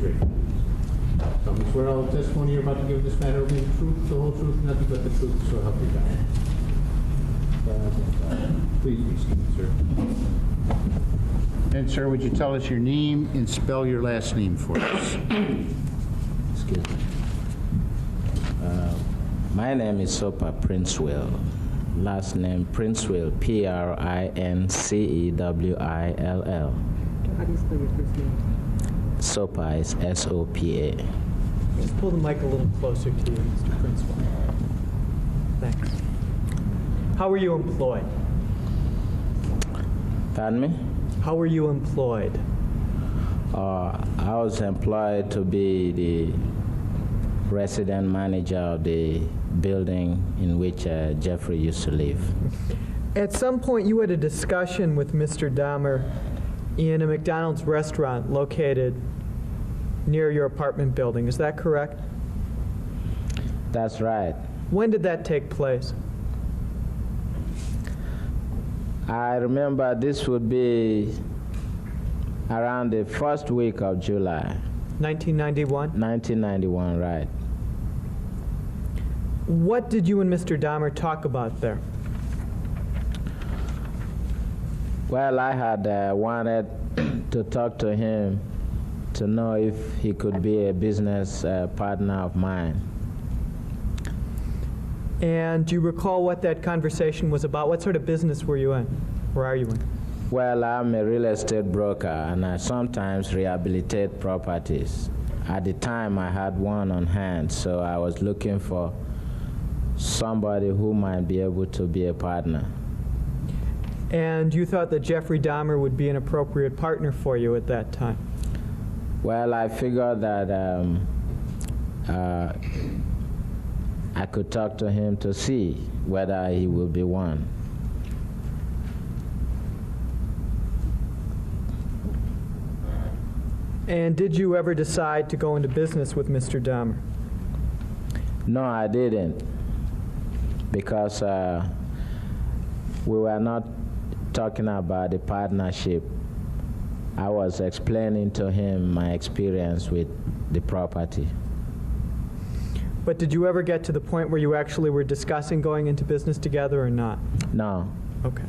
raise your hand. Solemnly swear all the testimony you're about to give in this matter will be the truth, the whole truth, and nothing but the truth, so help you God. Please be seated, sir. And sir, would you tell us your name and spell your last name for us? Excuse me. My name is Sopa Princewell. Last name Princewell, Princewell. How do you spell your first name? Sopa is Sopa. Just pull the mic a little closer to you, Mr. Princewell. Thanks. How were you employed? Pardon me? How were you employed? I was employed to be the resident manager of the building in which Jeffrey used to live. At some point, you had a discussion with Mr. Dahmer in a McDonald's restaurant located near your apartment building. Is that correct? That's right. When did that take place? I remember this would be around the first week of July. 1991? 1991, right. What did you and Mr. Dahmer talk about there? Well, I had wanted to talk to him to know if he could be a business partner of mine. And do you recall what that conversation was about? What sort of business were you in? Or are you in? Well, I'm a real estate broker, and I sometimes rehabilitate properties. At the time, I had one on hand, so I was looking for somebody who might be able to be a partner. And you thought that Jeffrey Dahmer would be an appropriate partner for you at that time? Well, I figured that I could talk to him to see whether he will be one. And did you ever decide to go into business with Mr. Dahmer? No, I didn't, because we were not talking about the partnership. I was explaining to him my experience with the property. But did you ever get to the point where you actually were discussing going into business together or not? No. Okay.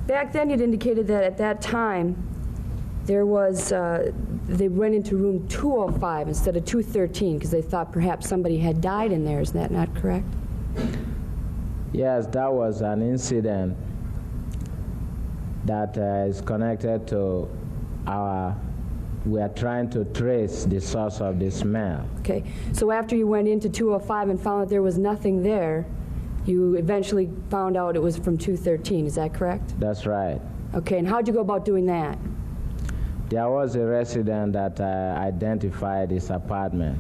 Back then, you'd indicated that at that time, there was, they went into room 205 instead of 213 because they thought perhaps somebody had died in there. Is that not correct? Yes, that was an incident that is connected to we are trying to trace the source of the smell. Okay, so after you went into 205 and found that there was nothing there, you eventually found out it was from 213, is that correct? That's right. Okay, and how'd you go about doing that? There was a resident that identified his apartment.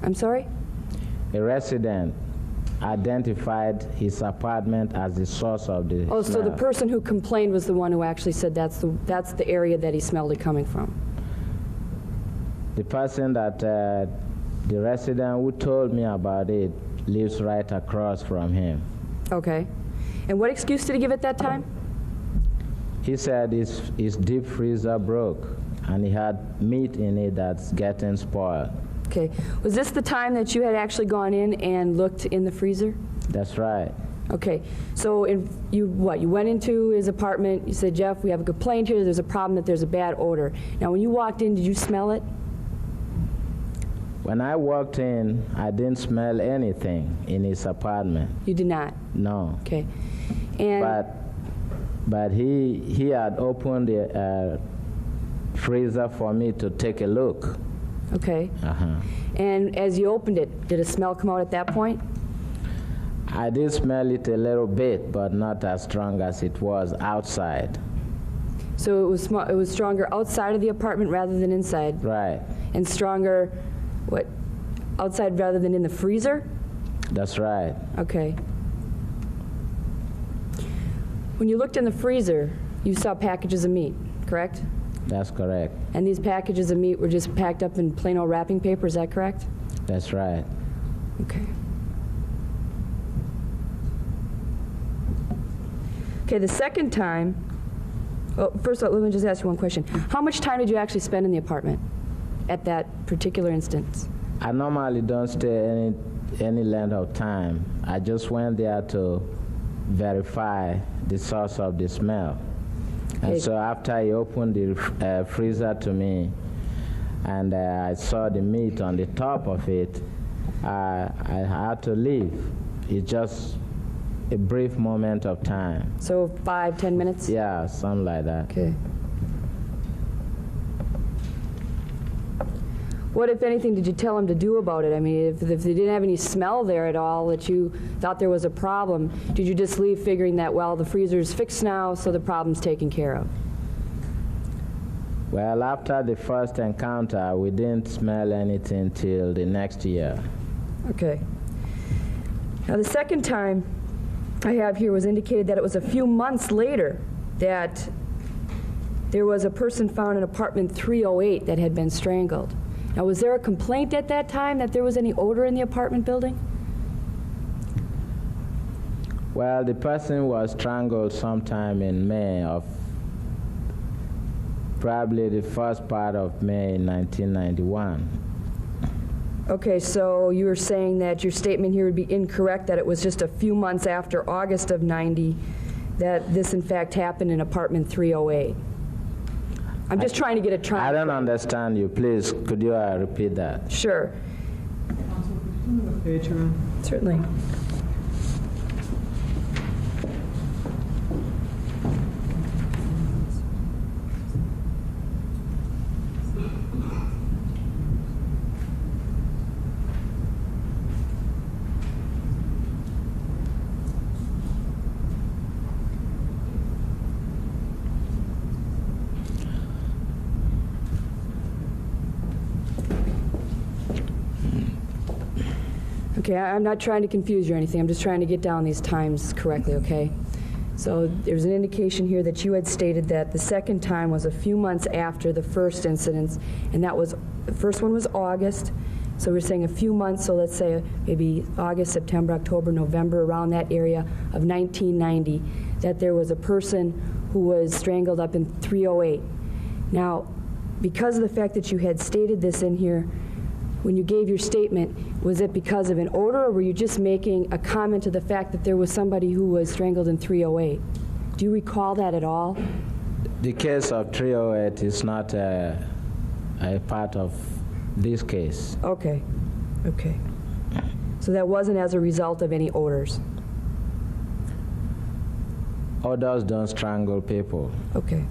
I'm sorry? A resident identified his apartment as the source of the Oh, so smell. the person who complained was the one who actually said that's the area that he smelled it coming from. The person that, the resident who told me about it lives right across from him. Okay. And what excuse did he give at that time? He said his deep freezer broke and he had meat in it that's getting spoiled. Okay. Was this the time that you had actually gone in and looked in the freezer? That's right. Okay. So you went into his apartment, you said, Jeff, we have a complaint here, there's a problem that there's a bad odor. Now when you walked in, did you smell it? When I walked in, I didn't smell anything in his apartment. You did not? No. Okay. And But he had opened the freezer for me to take a look. okay. Uh-huh. And as you opened it, did a smell come out at that point? I did smell it a little bit, but not as strong as it was outside. So it was stronger outside of the apartment rather than inside? Right. And stronger, what, outside rather than in the freezer? That's right. Okay. When you looked in the freezer, you saw packages of meat, correct? That's correct. And these packages of meat were just packed up in plain old wrapping paper, is that correct? That's right. Okay. Okay, the second time Well, first of all, let me just ask you one question. How much time did you actually spend in the apartment at that particular instance? I normally don't stay any length of time. I just went there to verify the source of the smell. And so after he opened the freezer to me, and I saw the meat on the top of it, I had to leave. It's just a brief moment of time. So 5, 10 minutes? Yeah, something like that. Okay. What, if anything, did you tell him to do about it? I mean, if they didn't have any smell there at all, that you thought there was a problem, did you just leave figuring that, well, the freezer's fixed now, so the problem's taken care of? Well, after the first encounter, we didn't smell anything till the next year. Okay. Now, the second time I have here was indicated that it was a few months later that there was a person found in apartment 308 that had been strangled. Now, was there a complaint at that time that there was any odor in the apartment building? Well, the person was strangled sometime in May of, probably the first part of May 1991. Okay, so you were saying that your statement here would be incorrect, that it was just a few months after August of 90 that this in fact happened in apartment 308. I'm just trying to get a triangle. I don't understand you. Please, could you repeat that? Sure. Counsel, could you tell me what page you're on? Certainly. Okay, I'm not trying to confuse you or anything. I'm just trying to get down these times correctly, okay? So there's an indication here that you had stated that the second time was a few months after the first incident, and that was, the first one was August, so we're saying a few months, so let's say maybe August, September, October, November, around that area of 1990, that there was a person who was strangled up in 308. Now, because of the fact that you had stated this in here, when you gave your statement, was it because of an odor, or were you just making a comment to the fact that there was somebody who was strangled in 308? Do you recall that at all? The case of 308 is not a part of this case. Okay. Okay. So that wasn't as a result of any odors? Odors don't strangle people. Okay.